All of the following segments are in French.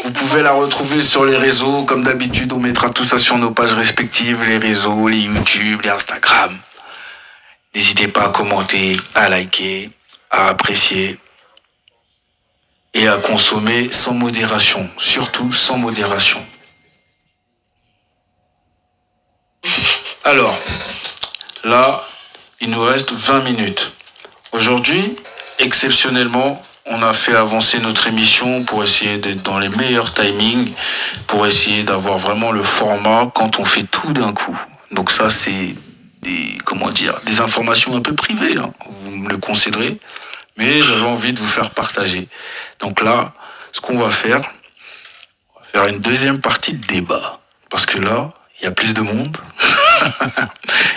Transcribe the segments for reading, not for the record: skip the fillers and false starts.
Vous pouvez la retrouver sur les réseaux. Comme d'habitude, on mettra tout ça sur nos pages respectives, les réseaux, les YouTube, les Instagram. N'hésitez pas à commenter, à liker, à apprécier et à consommer sans modération. Surtout sans modération. Alors, là, il nous reste 20 minutes. Aujourd'hui, exceptionnellement, on a fait avancer notre émission pour essayer d'être dans les meilleurs timings, pour essayer d'avoir vraiment le format quand on fait tout d'un coup. Donc ça, c'est des informations un peu privées, hein. Vous me le concéderez, mais j'avais envie de vous faire partager. Donc là, ce qu'on va faire une deuxième partie de débat. Parce que là, il y a plus de monde,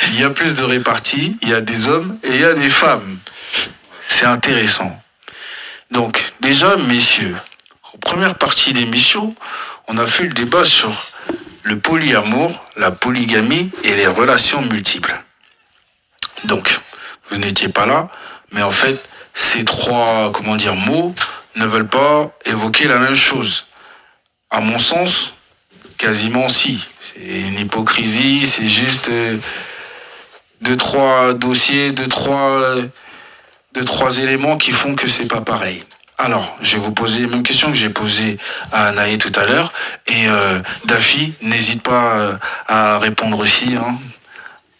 il y a plus de répartie, il y a des hommes et il y a des femmes. C'est intéressant. Donc, déjà, messieurs, en première partie d'émission, on a fait le débat sur le polyamour, la polygamie et les relations multiples. Donc, vous n'étiez pas là, mais en fait, ces trois, mots ne veulent pas évoquer la même chose. À mon sens, quasiment si. C'est une hypocrisie, c'est juste deux, trois dossiers, deux, trois éléments qui font que c'est pas pareil. Alors, je vais vous poser les mêmes questions que j'ai posées à Anaï tout à l'heure. Et Daffy, n'hésite pas à répondre aussi. Hein.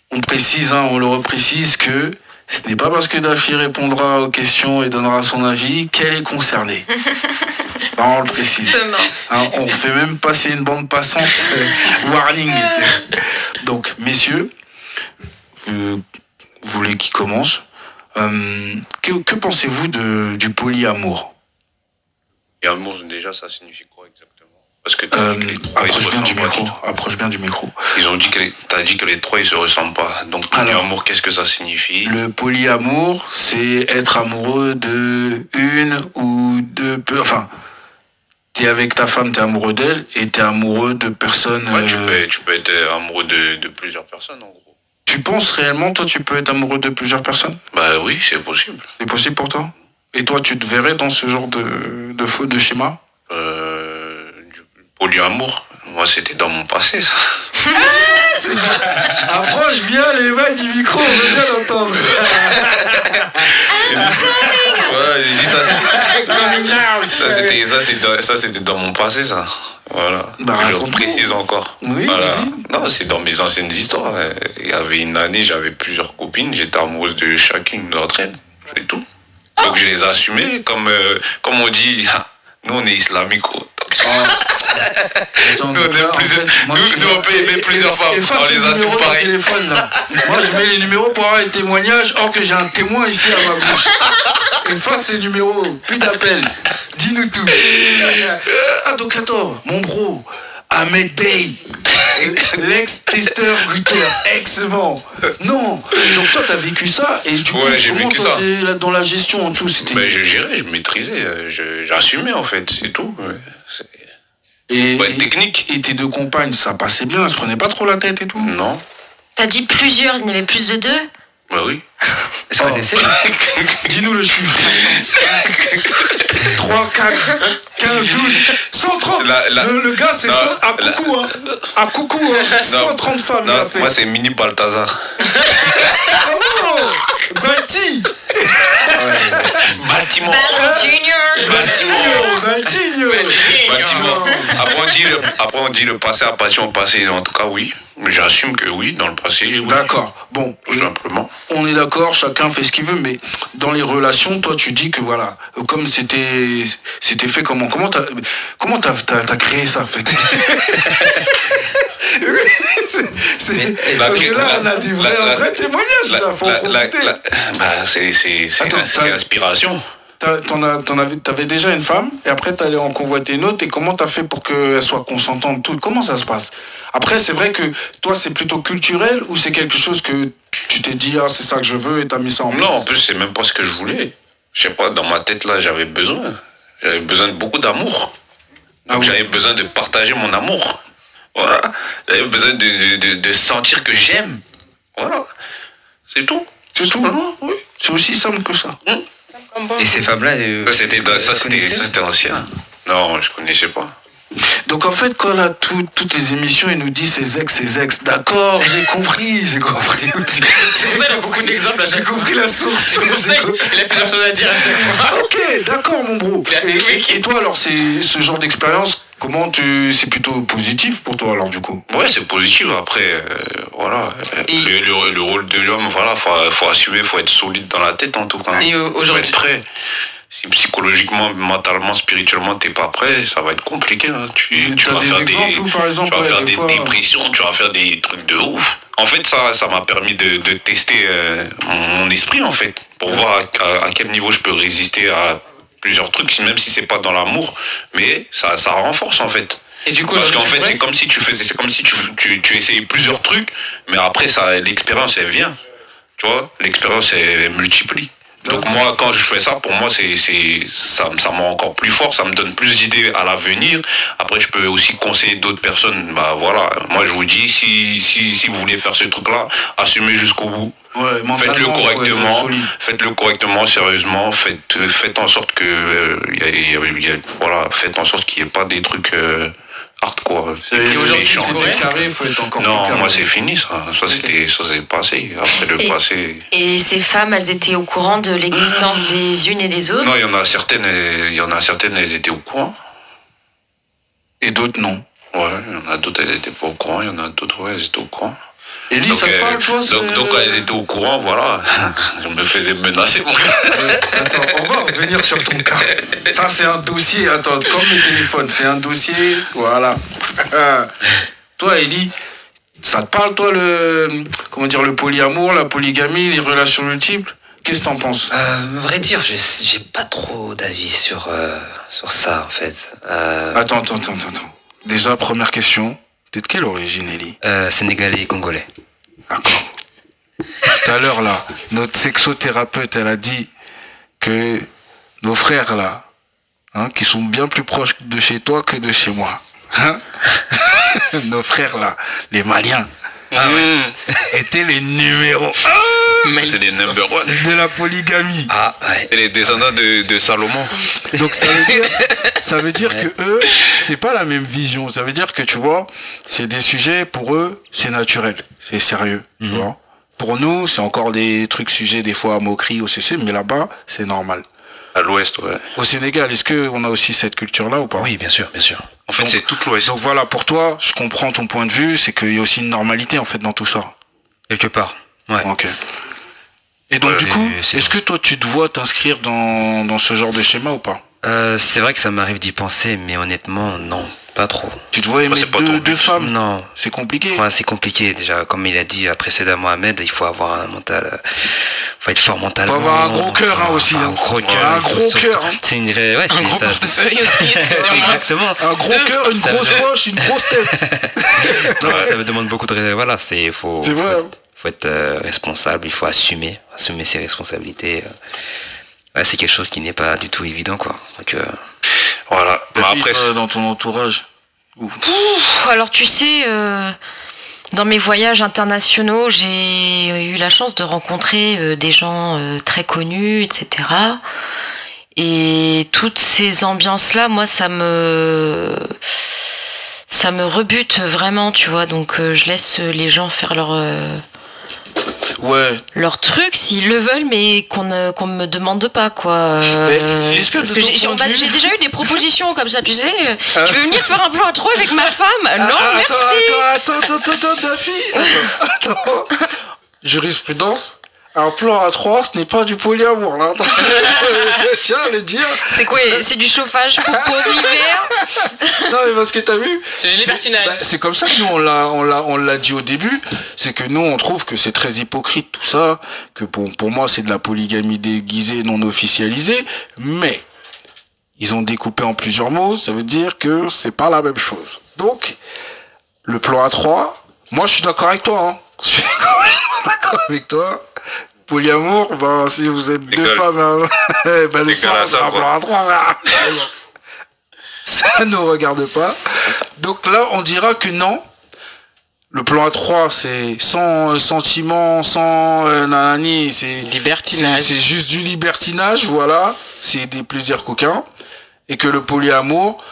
On précise, on le reprécise que ce n'est pas parce que Daffy répondra aux questions et donnera son avis qu'elle est concernée. Ça, on le précise. Hein, on fait même passer une bande passante. Warning. Donc, messieurs, vous voulez qu'il commence? Que pensez-vous du polyamour? Polyamour, déjà, ça signifie quoi exactement? Parce que approche bien du micro. Ils ont dit t'as dit que les trois ils se ressemblent pas. Donc polyamour, qu'est-ce que ça signifie? Le polyamour, c'est être amoureux de une ou deux, enfin, t'es avec ta femme, t'es amoureux d'elle et t'es amoureux de personnes. Ouais, tu peux être amoureux de plusieurs personnes en gros. Tu penses réellement, toi, tu peux être amoureux de plusieurs personnes? Bah oui, c'est possible. C'est possible pour toi? Et toi, tu te verrais dans ce genre de schéma? Du polyamour, moi, c'était dans mon passé, ça. Approche bien les mains du micro, on veut bien l'entendre. Ouais, j'ai dit ça. C'était dans mon passé, ça. Voilà. Je précise encore. Oui, voilà. Non, c'est dans mes anciennes histoires. Il y avait une année, j'avais plusieurs copines, j'étais amoureuse de chacune d'entre elles. C'est tout. Donc je les assumais, comme on dit, nous on est islamiques. Nous on peut aimer plusieurs femmes, on les assume pareil. Téléphone, là. Moi je mets les numéros pour avoir les témoignages, or que j'ai un témoin ici à ma gauche. Efface les numéros, plus d'appels. Dis-nous tout. Ah donc attends, mon bro, Ahmed Bey, l'ex-testeur goûteur, ex-vent. Non, donc toi t'as vécu ça et du coup comment toi t'es dans la gestion en tout, c'était. Mais je gérais, je maîtrisais, j'assumais en fait, c'est tout. Et technique. Et tes deux compagnes, ça passait bien, elles se prenaient pas trop la tête et tout? Non. T'as dit plusieurs, il y en avait plus de deux? Bah oui. Est-ce qu'on essaie? Dis-nous le chiffre. 3, 4, 15, 12, 130. Le gars, c'est à coucou, hein. À coucou, hein. 130 femmes. Non, moi, c'est Mini Balthazar. Oh, Balti. Bâtiment. Après, on dit le passé appartient au passé. En tout cas, oui. J'assume que oui, dans le passé. Oui. D'accord. Bon. Tout simplement. On est d'accord, chacun fait ce qu'il veut, mais dans les relations, toi, tu dis que voilà, comme c'était fait comment t'as créé ça, en fait? Parce que là, on a des vrais témoignages, là, faut en profiter. C'est l'inspiration. T'avais déjà une femme et après t'allais en convoiter une autre, et comment t'as fait pour qu'elle soit consentante toute? Comment ça se passe? Après, c'est vrai que toi, c'est plutôt culturel ou c'est quelque chose que tu t'es dit, ah, c'est ça que je veux et t'as mis ça en place? Non, en plus, c'est même pas ce que je voulais. Je sais pas, dans ma tête, là, j'avais besoin de beaucoup d'amour. Donc, j'avais besoin de partager mon amour. Voilà. J'avais besoin de sentir que j'aime. Voilà. C'est tout. C'est tout? Oui. C'est aussi simple que ça. Et ces femmes-là... Ça, c'était ancien. Non, je connaissais pas. Donc en fait, quand là, toutes les émissions, il nous dit ses ex, d'accord, j'ai compris. C'est pour ça qu'il a beaucoup d'exemples. J'ai compris la source. C'est pour ça qu'il a plusieurs choses à dire à chaque fois. Ok, d'accord, mon bro. Et toi, alors, c'est ce genre d'expérience, c'est plutôt positif pour toi, alors, du coup? Ouais, c'est positif. Après, voilà. Le rôle de l'homme, voilà, faut assumer, faut être solide dans la tête, en tout cas. Et aujourd'hui, faut être prêt. Si psychologiquement, mentalement, spirituellement, t'es pas prêt, ça va être compliqué. Hein. Tu vas faire des dépressions, tu vas faire des trucs de ouf. En fait, ça m'a permis de tester mon esprit, en fait, pour voir à quel niveau je peux résister à plusieurs trucs, même si c'est pas dans l'amour, mais ça renforce, en fait. Et du coup, parce qu'en fait, c'est comme si tu essayais plusieurs trucs, mais après, l'expérience, elle vient. Tu vois, l'expérience, elle multiplie. Donc moi, quand je fais ça, pour moi, ça me rend encore plus fort, ça me donne plus d'idées à l'avenir. Après, je peux aussi conseiller d'autres personnes. Bah voilà, moi je vous dis, si vous voulez faire ce truc-là, assumez jusqu'au bout. Ouais, faites-le correctement, sérieusement. Faites en sorte que, faites en sorte qu'il n'y ait pas des trucs hardcore. Et aujourd'hui, carré, faut être encore non, plus carré. moi c'est fini ça. Ça c'est passé. Après le passé. Et ces femmes, elles étaient au courant de l'existence des unes et des autres? Non, il y en a certaines, elles étaient au courant. Et d'autres non. Ouais, il y en a d'autres, elles n'étaient pas au courant. Il y en a d'autres, ouais, elles étaient au courant. Elie, ça te parle, toi? Donc quand elles étaient au courant, voilà, je me faisais menacer, mon gars. Attends, on va revenir sur ton cas. Ça, c'est un dossier, attends, comme les téléphones, c'est un dossier, voilà. Toi, Elie, ça te parle, toi, le polyamour, la polygamie, les relations multiples? Qu'est-ce que t'en penses? Vrai dire, j'ai pas trop d'avis sur ça, en fait. Attends. Déjà, première question. T'es de quelle origine, Elie? Sénégalais et congolais. D'accord. Tout à l'heure, là, notre sexothérapeute, elle a dit que nos frères, là, qui sont bien plus proches de chez toi que de chez moi, nos frères, là, les Maliens, étaient les numéros 1. C'est les number one de la polygamie. Ah, ouais. C'est les descendants de Salomon. Donc ça veut dire que eux, c'est pas la même vision. Ça veut dire que, tu vois, c'est des sujets, pour eux, c'est naturel, c'est sérieux, tu vois. Pour nous, c'est encore des trucs sujets, des fois à moquerie, au CC, mais là-bas, c'est normal. À l'ouest, ouais. Au Sénégal, est-ce qu'on a aussi cette culture-là ou pas? Oui, bien sûr, bien sûr. En fait, c'est toute l'ouest. Donc voilà, pour toi, je comprends ton point de vue, c'est qu'il y a aussi une normalité, en fait, dans tout ça. Quelque part, ouais. Ok. Et donc, du coup, est-ce que toi, tu te vois t'inscrire dans ce genre de schéma ou pas? C'est vrai que ça m'arrive d'y penser, mais honnêtement, non, pas trop. Tu te vois aimer deux femmes? Non. C'est compliqué? Ouais, c'est compliqué, déjà. Comme il a dit précédemment Ahmed, il faut avoir un mental... faut être fort mentalement. Faut avoir un gros cœur aussi. Un gros cœur. Un gros cœur. C'est une vraie... Ouais, un gros portefeuille aussi, excusez-moi. Exactement. Un gros cœur, une grosse poche, une grosse tête. Non, ça me demande beaucoup de... Voilà, c'est vrai. Faut être responsable, il faut assumer ses responsabilités. Ouais, c'est quelque chose qui n'est pas du tout évident, quoi. Donc, voilà. Mais après, dans ton entourage. Alors tu sais, dans mes voyages internationaux, j'ai eu la chance de rencontrer des gens très connus, etc. Et toutes ces ambiances-là, moi, ça me rebute vraiment, tu vois. Donc je laisse les gens faire leur truc s'ils le veulent, mais qu'on me demande pas, quoi. Parce que j'ai déjà eu des propositions comme ça, tu sais. Tu veux venir faire un plan à 3 avec ma femme? Non, merci. Attends, Daffy. Attends. Jurisprudence. Un plan à 3, ce n'est pas du polyamour, là. Tiens, le dire. C'est quoi? C'est du chauffage pour l'hiver? Non, mais parce que t'as vu, c'est du libertinage. C'est comme ça que nous, on l'a dit au début. C'est que nous, on trouve que c'est très hypocrite, tout ça. Que pour moi, c'est de la polygamie déguisée, non officialisée. Mais, ils ont découpé en plusieurs mots. Ça veut dire que c'est pas la même chose. Donc, le plan à 3, moi, je suis d'accord avec toi, hein. Je suis d'accord avec toi. Polyamour, si vous êtes deux femmes, le sang, c'est un plan à 3. Ça ne regarde pas. Donc là, on dira que non. Le plan à 3, c'est sans sentiment, sans nanani, c'est libertinage. C'est juste du libertinage, voilà. C'est des plaisirs coquins. Et que le polyamour,